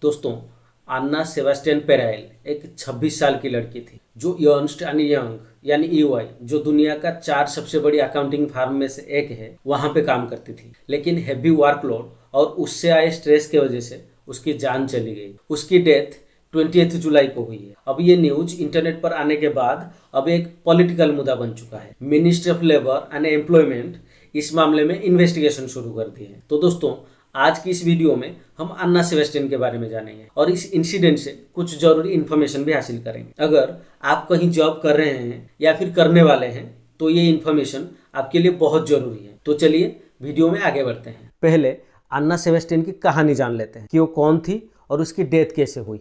दोस्तों, अन्ना Sebastian peril एक 26 साल की लड़की थी जो अर्न्स्ट एंड यंग यानी ईवाई जो दुनिया का 4 सबसे बड़ी अकाउंटिंग फर्म में से एक है वहां पे काम करती थी। लेकिन हैवी वर्कलोड और उससे आए स्ट्रेस की वजह से उसकी जान चली गई। उसकी डेथ 28 जुलाई को हुई है। अब ये न्यूज इंटरनेट पर आने के बाद अब एक पॉलिटिकल मुद्दा बन चुका है। Ministry of labour and employment इस मामले में इन्वेस्टिगेशन शुरू कर दी है। तो दोस्तों, आज की इस वीडियो में हम अन्ना सेबेस्टियन के बारे में जानेंगे और इस इंसिडेंट से कुछ जरूरी इन्फॉर्मेशन भी हासिल करेंगे। अगर आप कहीं जॉब कर रहे हैं या फिर करने वाले हैं तो ये इन्फॉर्मेशन आपके लिए बहुत जरूरी है। तो चलिए वीडियो में आगे बढ़ते हैं। पहले अन्ना सेबेस्टियन की कहानी जान लेते हैं कि वो कौन थी और उसकी डेथ कैसे हुई।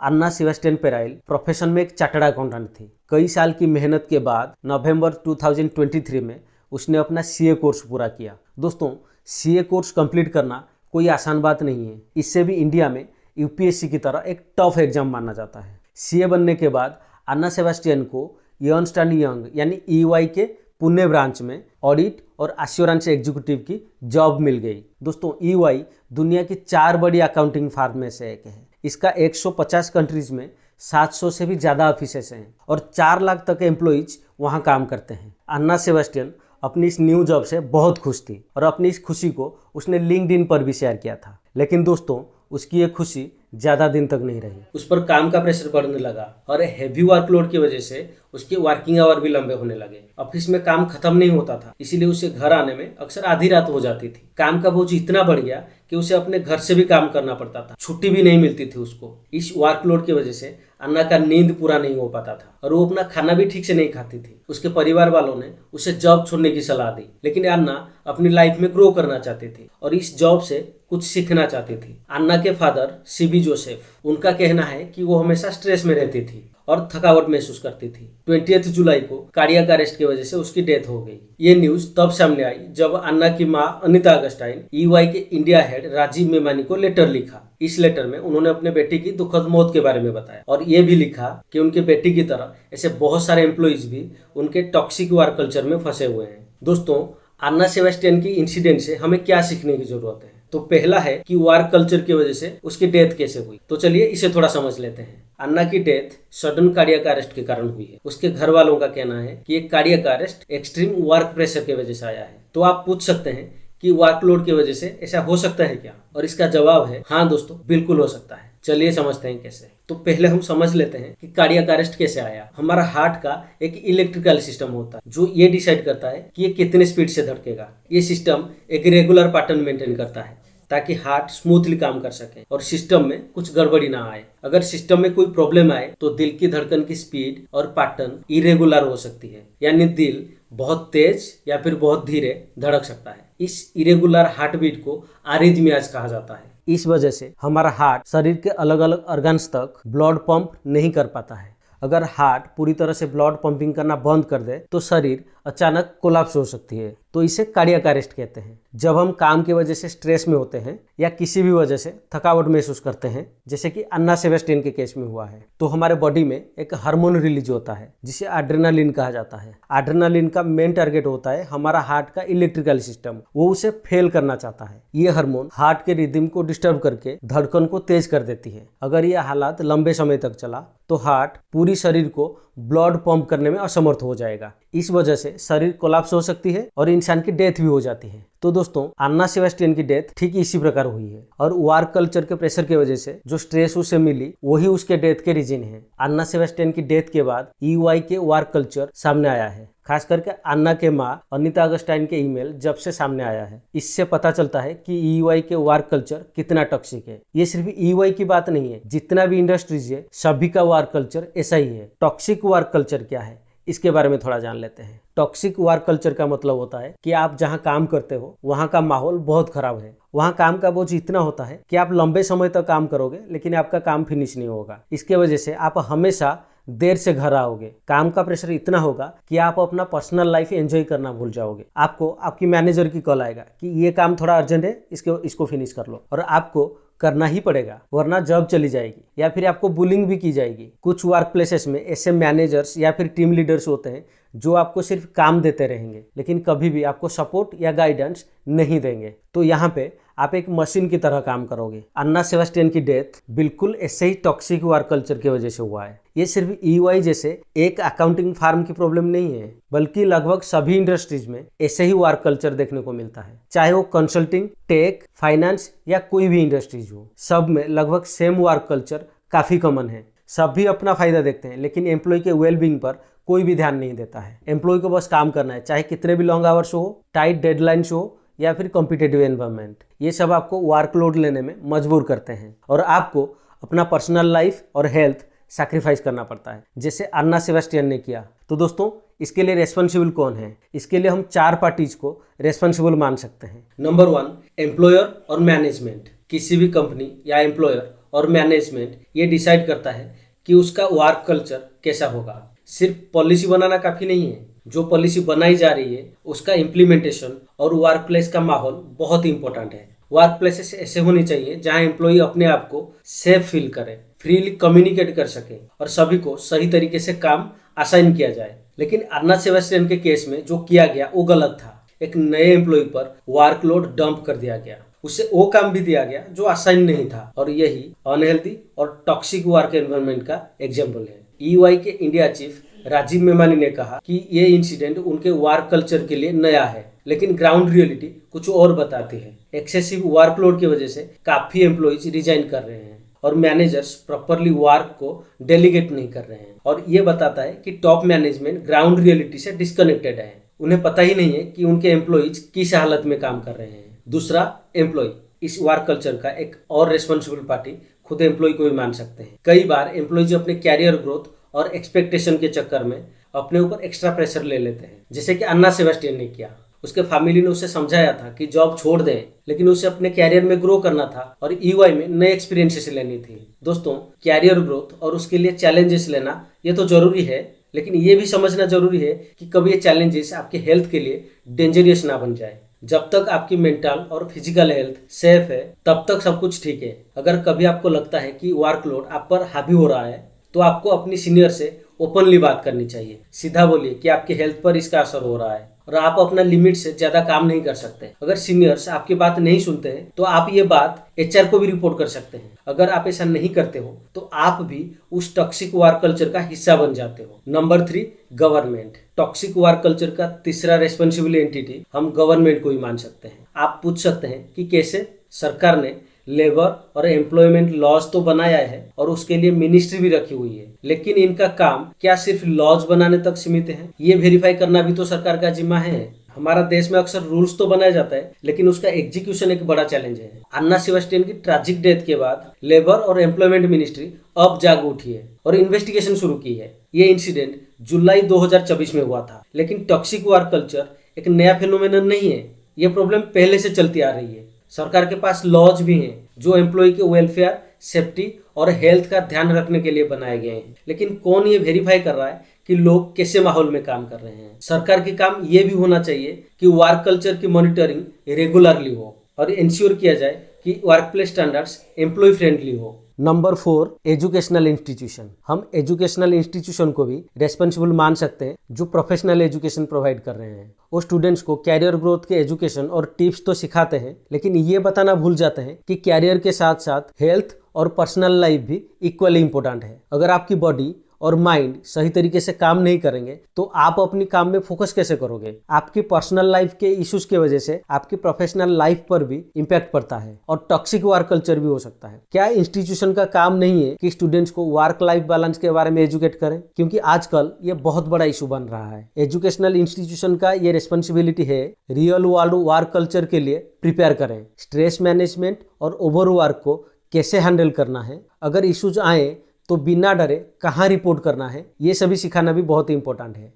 अन्ना सेबेस्टियन पेराइल प्रोफेशन में एक चार्टर्ड अकाउंटेंट थी। कई साल की मेहनत के बाद नवंबर 2023 में उसने अपना सीए कोर्स पूरा किया। दोस्तों, सीए कोर्स कंप्लीट करना कोई आसान बात नहीं है। इससे भी इंडिया में यूपीएससी की तरह एक टफ एग्जाम माना जाता है। सीए बनने के बाद अन्ना सेबेस्टियन को अर्न्स्ट एंड यंग यानी ईवाई के पुणे ब्रांच में ऑडिट और एश्योरेंस एग्जीक्यूटिव की जॉब मिल गई। दोस्तों, ईवाई दुनिया की 4 बड़ी अकाउंटिंग फर्म में से एक है। इसका 150 कंट्रीज में 700 से भी ज़्यादा ऑफिसेस हैं और 4 लाख तक एम्प्लॉइज वहाँ काम करते हैं। अन्ना सेबेस्टियन अपनी इस न्यू जॉब से बहुत खुश थी और अपनी इस खुशी को उसने लिंक्डइन पर भी शेयर किया था। लेकिन दोस्तों, उसकी ये खुशी ज़्यादा दिन तक नहीं रही। उस पर काम का प्रेशर बढ़ने लगा और हैवी वर्कलोड की वजह से उसके वर्किंग आवर भी लंबे होने लगे। ऑफिस में काम खत्म नहीं होता था, इसीलिए उसे घर आने में अक्सर आधी रात हो जाती थी। काम का बोझ इतना बढ़ गया कि उसे अपने घर से भी काम करना पड़ता था। छुट्टी भी नहीं मिलती थी उसको। इस वर्कलोड की वजह से अन्ना का नींद पूरा नहीं हो पाता था और वो अपना खाना भी ठीक से नहीं खाती थी। उसके परिवार वालों ने उसे जॉब छोड़ने की सलाह दी, लेकिन अन्ना अपनी लाइफ में ग्रो करना चाहती थी और इस जॉब से कुछ सीखना चाहती थी। अन्ना के फादर सीबी जोसेफ, उनका कहना है कि वो हमेशा स्ट्रेस में रहती थी और थकावट महसूस करती थी। 28 जुलाई को कार्डियक अरेस्ट की वजह से उसकी डेथ हो गई। ये न्यूज तब सामने आई जब अन्ना की मां अनीता अगस्टाइन ईवाई के इंडिया हेड राजीव मेमानी को लेटर लिखा। इस लेटर में उन्होंने अपने बेटी की दुखद मौत के बारे में बताया और ये भी लिखा कि उनके बेटी की तरह ऐसे बहुत सारे एम्प्लॉइज भी उनके टॉक्सिक वर्क कल्चर में फंसे हुए हैं। दोस्तों, अन्ना सेबेस्टियन की इंसिडेंट से हमें क्या सीखने की जरूरत है? तो पहला है कि वर्क कल्चर की वजह से उसकी डेथ कैसे हुई। तो चलिए इसे थोड़ा समझ लेते हैं। अन्ना की डेथ सडन कार्डियक अरेस्ट के कारण हुई है। उसके घर वालों का कहना है कि एक cardiac arrest extreme work pressure की वजह से आया है। तो आप पूछ सकते हैं कि वर्कलोड की वजह से ऐसा हो सकता है क्या? और इसका जवाब है हाँ दोस्तों, बिल्कुल हो सकता है। चलिए समझते हैं कैसे। तो पहले हम समझ लेते हैं कि कार्डियक अरेस्ट कैसे आया। हमारा हार्ट का एक इलेक्ट्रिकल सिस्टम होता है जो ये डिसाइड करता है कि ये कितने स्पीड से धड़केगा। ये सिस्टम एक रेगुलर पैटर्न मेंटेन करता है ताकि हार्ट स्मूथली काम कर सके और सिस्टम में कुछ गड़बड़ी ना आए। अगर सिस्टम में कोई प्रॉब्लम आए तो दिल की धड़कन की स्पीड और पैटर्न इरेगुलर हो सकती है, यानी दिल बहुत तेज या फिर बहुत धीरे धड़क सकता है। इस इरेगुलर हार्ट बीट को आरिथमियाज कहा जाता है। इस वजह से हमारा हार्ट शरीर के अलग अलग ऑर्गन्स तक ब्लड पंप नहीं कर पाता है। अगर हार्ट पूरी तरह से ब्लड पंपिंग करना बंद कर दे तो शरीर अचानक कोलैप्स हो सकती है। तो इसे कार्डियक अरेस्ट कहते हैं। जब हम काम की वजह से स्ट्रेस में होते हैं या किसी भी वजह से थकावट महसूस करते हैं, जैसे कि अन्ना सेबेस्टियन के केस में हुआ है, तो हमारे बॉडी में एक हार्मोन रिलीज होता है जिसे एड्रेनालिन कहा जाता है। एड्रेनालिन का मेन टारगेट होता है हमारा हार्ट का इलेक्ट्रिकल सिस्टम। वो उसे फेल करना चाहता है। ये हार्मोन हार्ट के रिदम को डिस्टर्ब करके धड़कन को तेज कर देती है। अगर यह हालात लंबे समय तक चला तो हार्ट पूरी शरीर को ब्लड पंप करने में असमर्थ हो जाएगा। इस वजह से शरीर कोलैप्स हो सकती है और इंसान की डेथ भी हो जाती है। तो दोस्तों, अन्ना सेबेस्टियन की डेथ ठीक इसी प्रकार हुई है और वर्क कल्चर के प्रेशर की वजह से जो स्ट्रेस उसे मिली वही उसके डेथ के रीजन है। अन्ना सेबेस्टियन की डेथ के बाद ईवाई के वर्क कल्चर सामने आया है। खास करके अन्ना के मां अनीता अगस्टाइन के ईमेल जब से सामने आया है, इससे पता चलता है कि ईवाई के वर्क कल्चर कितना टॉक्सिक है। ये सिर्फ ईवाई की बात नहीं है, जितना भी इंडस्ट्रीज है सभी का वर्क कल्चर ऐसा ही है। टॉक्सिक वर्क कल्चर क्या है इसके बारे में थोड़ा जान लेते हैं। टॉक्सिक वर्क कल्चर का मतलब होता है कि आप जहां काम करते हो वहां का माहौल बहुत खराब है। वहां काम का बोझ इतना होता है कि आप लंबे समय तक काम करोगे लेकिन आपका काम फिनिश नहीं होगा। इसके वजह से आप हमेशा देर से घर आओगे। काम का प्रेशर इतना होगा कि आप अपना पर्सनल लाइफ एंजॉय करना भूल जाओगे। आपको आपकी मैनेजर की कॉल आएगा कि ये काम थोड़ा अर्जेंट है, इसको फिनिश कर लो, और आपको करना ही पड़ेगा वरना जॉब चली जाएगी या फिर आपको बुलिंग भी की जाएगी। कुछ वर्क प्लेसेस में ऐसे मैनेजर्स या फिर टीम लीडर्स होते हैं जो आपको सिर्फ काम देते रहेंगे लेकिन कभी भी आपको सपोर्ट या गाइडेंस नहीं देंगे। तो यहाँ पे आप एक मशीन की तरह काम करोगे। अन्ना सेबास्टियन की डेथ बिल्कुल ऐसे ही टॉक्सिक वर्क कल्चर की वजह से हुआ है। ये सिर्फ EY जैसे एक अकाउंटिंग फर्म की प्रॉब्लम नहीं है, बल्कि लगभग सभी इंडस्ट्रीज में ऐसे ही वर्क कल्चर देखने को मिलता है। चाहे वो कंसल्टिंग, टेक, फाइनेंस या कोई भी इंडस्ट्रीज हो, सब में लगभग सेम वर्क कल्चर काफी कॉमन है। सभी अपना फायदा देखते हैं, लेकिन एम्प्लॉय के वेलबींग पर कोई भी ध्यान नहीं देता है। एम्प्लॉय को बस काम करना है, चाहे कितने भी लॉन्ग आवर्स हो, टाइट डेडलाइंस हो या फिर कॉम्पिटिटिव एनवायरनमेंट। ये सब आपको वर्कलोड लेने में मजबूर करते हैं और आपको अपना पर्सनल लाइफ और हेल्थ सैक्रिफाइस करना पड़ता है, जैसे अन्ना सेबास्टियन ने किया। तो दोस्तों, इसके लिए रेस्पॉन्सिबल कौन है? इसके लिए हम 4 पार्टीज को रेस्पॉन्सिबल मान सकते हैं। नंबर 1, एम्प्लॉयर और मैनेजमेंट। किसी भी कंपनी या एम्प्लॉयर और मैनेजमेंट ये डिसाइड करता है कि उसका वर्क कल्चर कैसा होगा। सिर्फ पॉलिसी बनाना काफी नहीं है, जो पॉलिसी बनाई जा रही है उसका इम्प्लीमेंटेशन और वर्क प्लेस का माहौल बहुत इंपॉर्टेंट है। वर्क प्लेसेस ऐसे होनी चाहिए जहां एम्प्लॉय अपने आप को सेफ फील करे, फ्रीली कम्युनिकेट कर सके और सभी को सही तरीके से काम असाइन किया जाए। लेकिन अन्ना सेबास्टियन के केस में जो किया गया वो गलत था। एक नए एम्प्लॉय पर वर्कलोड डंप कर दिया गया, उसे वो काम भी दिया गया जो असाइन नहीं था, और यही अनहेल्दी और टॉक्सिक वर्क एनवायरनमेंट का एग्जाम्पल है। EY के इंडिया चीफ राजीव मेमानी ने कहा कि ये इंसिडेंट उनके वर्क कल्चर के लिए नया है, लेकिन ग्राउंड रियलिटी कुछ और बताती है। एक्सेसिव वर्कलोड की वजह से काफी एम्प्लॉइज रिजाइन कर रहे हैं और मैनेजर्स प्रॉपरली वर्क को डेलीगेट नहीं कर रहे हैं, और ये बताता है कि टॉप मैनेजमेंट ग्राउंड रियलिटी से डिस्कनेक्टेड है। उन्हें पता ही नहीं है कि उनके एम्प्लॉइज किस हालत में काम कर रहे हैं। दूसरा, एम्प्लॉय। इस वर्क कल्चर का एक और रेस्पॉन्सिबल पार्टी खुद एम्प्लॉय को भी मान सकते हैं। कई बार एम्प्लॉयज अपने कैरियर ग्रोथ और एक्सपेक्टेशन के चक्कर में अपने ऊपर एक्स्ट्रा प्रेशर ले लेते हैं, जैसे कि अन्ना सेबास्टियन ने किया। उसके फैमिली ने उसे समझाया था कि जॉब छोड़ दे, लेकिन उसे अपने कैरियर में ग्रो करना था और EY में नए एक्सपीरियंसेस लेनी थी। दोस्तों, कैरियर ग्रोथ और उसके लिए चैलेंजेस लेना ये तो जरूरी है, लेकिन ये भी समझना जरूरी है कि कभी ये चैलेंजेस आपके हेल्थ के लिए डेंजरियस ना बन जाए। जब तक आपकी मेंटल और फिजिकल हेल्थ सेफ है, तब तक सब कुछ ठीक है। अगर कभी आपको लगता है कि वर्कलोड आप पर हावी हो रहा है, तो आपको अपनी सीनियर से ओपनली बात करनी चाहिए। सीधा बोलिए कि आपके हेल्थ पर इसका असर हो रहा है और आप अपना लिमिट से ज्यादा काम नहीं कर सकते। अगर सीनियर्स आपकी बात नहीं सुनते हैं, तो आप ये बात HR को भी रिपोर्ट कर सकते हैं। अगर आप ऐसा नहीं करते हो, तो आप भी उस टॉक्सिक वर्क कल्चर का हिस्सा बन जाते हो। Number 3, government. Toxic work culture का तीसरा रेस्पॉन्सिबल एंटिटी हम गवर्नमेंट को ही मान सकते हैं। आप पूछ सकते हैं कि कैसे? सरकार ने लेबर और एम्प्लॉयमेंट लॉज तो बनाया है और उसके लिए मिनिस्ट्री भी रखी हुई है, लेकिन इनका काम क्या सिर्फ लॉज बनाने तक सीमित है? ये वेरीफाई करना भी तो सरकार का जिम्मा है। हमारा देश में अक्सर रूल्स तो बनाया जाता है, लेकिन उसका एग्जीक्यूशन एक बड़ा चैलेंज है। अन्ना सेबास्टियन की ट्रैजिक डेथ के बाद लेबर और एम्प्लॉयमेंट मिनिस्ट्री अब जाग उठी है और इन्वेस्टिगेशन शुरू की है। ये इंसिडेंट जुलाई 2024 में हुआ था, लेकिन टॉक्सिक वर्क कल्चर एक नया फिनोमेनन नहीं है। ये प्रॉब्लम पहले से चलती आ रही है। सरकार के पास लॉज भी हैं जो एम्प्लॉय के वेलफेयर, सेफ्टी और हेल्थ का ध्यान रखने के लिए बनाए गए हैं, लेकिन कौन ये वेरीफाई कर रहा है कि लोग कैसे माहौल में काम कर रहे हैं? सरकार के काम ये भी होना चाहिए कि वर्क कल्चर की मॉनिटरिंग रेगुलरली हो और इंश्योर किया जाए कि work place standards employ friendly हो। Number 4, educational institution. हम एजुकेशनल इंस्टीट्यूशन को भी रेस्पॉन्सिबल मान सकते हैं जो प्रोफेशनल एजुकेशन प्रोवाइड कर रहे हैं। वो स्टूडेंट्स को कैरियर ग्रोथ के एजुकेशन और टिप्स तो सिखाते हैं, लेकिन ये बताना भूल जाते हैं कि कैरियर के साथ साथ हेल्थ और पर्सनल लाइफ भी इक्वली इंपॉर्टेंट है। अगर आपकी बॉडी और माइंड सही तरीके से काम नहीं करेंगे, तो आप अपनी काम में फोकस कैसे करोगे? आपकी पर्सनल लाइफ के इश्यूज की वजह से आपकी प्रोफेशनल लाइफ पर भी इम्पैक्ट पड़ता है और टॉक्सिक वर्क कल्चर भी हो सकता है। क्या इंस्टीट्यूशन का काम नहीं है कि स्टूडेंट्स को वर्क लाइफ बैलेंस के बारे में एजुकेट करें? क्योंकि आजकल ये बहुत बड़ा इशू बन रहा है। एजुकेशनल इंस्टीट्यूशन का ये रिस्पॉन्सिबिलिटी है रियल वर्ल्ड वर्क कल्चर के लिए प्रिपेयर करें। स्ट्रेस मैनेजमेंट और ओवरवर्क को कैसे हैंडल करना है, अगर इश्यूज आए तो बिना डरे कहाँ रिपोर्ट करना है, ये सभी सिखाना भी बहुत इंपॉर्टेंट है।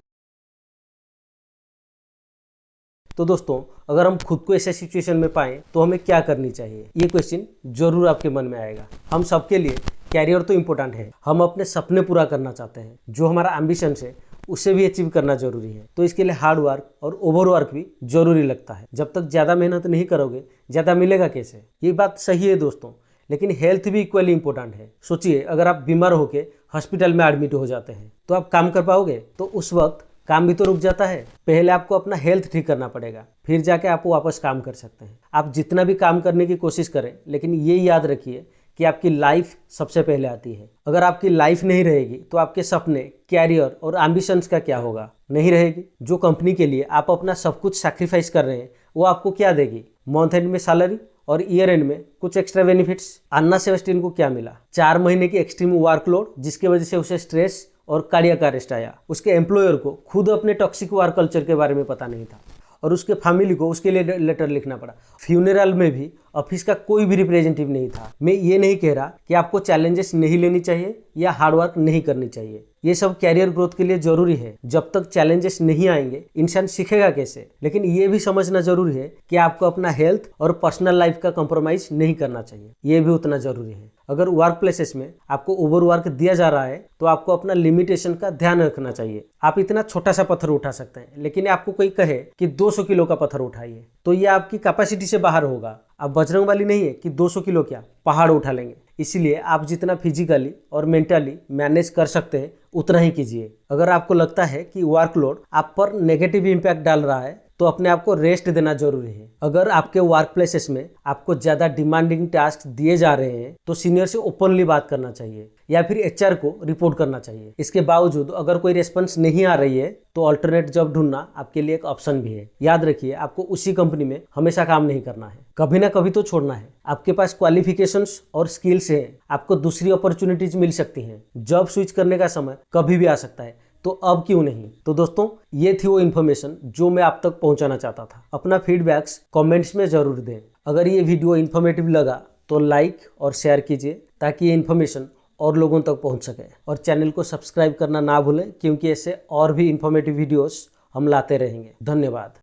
तो दोस्तों, अगर हम खुद को ऐसे सिचुएशन में पाएं तो हमें क्या करनी चाहिए? ये क्वेश्चन जरूर आपके मन में आएगा। हम सबके लिए कैरियर तो इंपॉर्टेंट है, हम अपने सपने पूरा करना चाहते हैं, जो हमारा एम्बिशन है उसे भी अचीव करना जरूरी है। तो इसके लिए हार्ड वर्क और ओवरवर्क भी जरूरी लगता है। जब तक ज़्यादा मेहनत नहीं करोगे, ज़्यादा मिलेगा कैसे? ये बात सही है दोस्तों, लेकिन हेल्थ भी इक्वली इंपॉर्टेंट है। सोचिए, अगर आप बीमार होकर हॉस्पिटल में एडमिट हो जाते हैं तो आप काम कर पाओगे? तो उस वक्त काम भी तो रुक जाता है। पहले आपको अपना हेल्थ ठीक करना पड़ेगा, फिर जाके आप वापस काम कर सकते हैं। आप जितना भी काम करने की कोशिश करें, लेकिन ये याद रखिए कि आपकी लाइफ सबसे पहले आती है। अगर आपकी लाइफ नहीं रहेगी तो आपके सपने, कैरियर और एम्बिशंस का क्या होगा? नहीं रहेगी। जो कंपनी के लिए आप अपना सब कुछ सैक्रिफाइस कर रहे हैं, वो आपको क्या देगी? मंथ एंड में सैलरी और ईयर एंड में कुछ एक्स्ट्रा बेनिफिट्स। अन्ना सेबेस्टियन को क्या मिला? 4 महीने की एक्सट्रीम वर्कलोड, जिसकी वजह से उसे स्ट्रेस और कार्डियक अरेस्ट आया। उसके एम्प्लॉयर को खुद अपने टॉक्सिक वर्क कल्चर के बारे में पता नहीं था और उसके फैमिली को उसके लिए लेटर लिखना पड़ा। फ्यूनरल में भी ऑफिस का कोई भी रिप्रेजेंटेटिव नहीं था। मैं ये नहीं कह रहा कि आपको चैलेंजेस नहीं लेनी चाहिए या हार्डवर्क नहीं करनी चाहिए। ये सब कैरियर ग्रोथ के लिए जरूरी है। जब तक चैलेंजेस नहीं आएंगे, इंसान सीखेगा कैसे? लेकिन ये भी समझना जरूरी है कि आपको अपना हेल्थ और पर्सनल लाइफ का कॉम्प्रोमाइज नहीं करना चाहिए। ये भी उतना जरूरी है। अगर वर्क प्लेसेस में आपको ओवरवर्क दिया जा रहा है तो आपको अपना लिमिटेशन का ध्यान रखना चाहिए। आप इतना छोटा सा पत्थर उठा सकते हैं, लेकिन आपको कोई कहे कि 200 किलो का पत्थर उठाइए तो ये आपकी कैपेसिटी से बाहर होगा। आप बजरंगबली नहीं है कि 200 किलो क्या पहाड़ उठा लेंगे। इसीलिए आप जितना फिजिकली और मेंटली मैनेज कर सकते हैं उतना ही कीजिए। अगर आपको लगता है कि वर्कलोड आप पर नेगेटिव इम्पैक्ट डाल रहा है तो अपने आप को रेस्ट देना जरूरी है। अगर आपके वर्क प्लेसेस में आपको ज़्यादा डिमांडिंग टास्क दिए जा रहे हैं तो सीनियर से ओपनली बात करना चाहिए या फिर एचआर को रिपोर्ट करना चाहिए। इसके बावजूद अगर कोई रिस्पॉन्स नहीं आ रही है तो अल्टरनेट जॉब ढूंढना आपके लिए एक ऑप्शन भी है। याद रखिए, आपको उसी कंपनी में हमेशा काम नहीं करना है, कभी ना कभी तो छोड़ना है। आपके पास क्वालिफिकेशंस और स्किल्स हैं, आपको दूसरी अपॉर्चुनिटीज मिल सकती हैं। जॉब स्विच करने का समय कभी भी आ सकता है, तो अब क्यों नहीं? तो दोस्तों, ये थी वो इन्फॉर्मेशन जो मैं आप तक पहुंचाना चाहता था। अपना फीडबैक्स कमेंट्स में ज़रूर दें। अगर ये वीडियो इन्फॉर्मेटिव लगा तो लाइक और शेयर कीजिए ताकि ये इन्फॉर्मेशन और लोगों तक पहुंच सके। और चैनल को सब्सक्राइब करना ना भूलें, क्योंकि ऐसे और भी इन्फॉर्मेटिव वीडियोस हम लाते रहेंगे। धन्यवाद।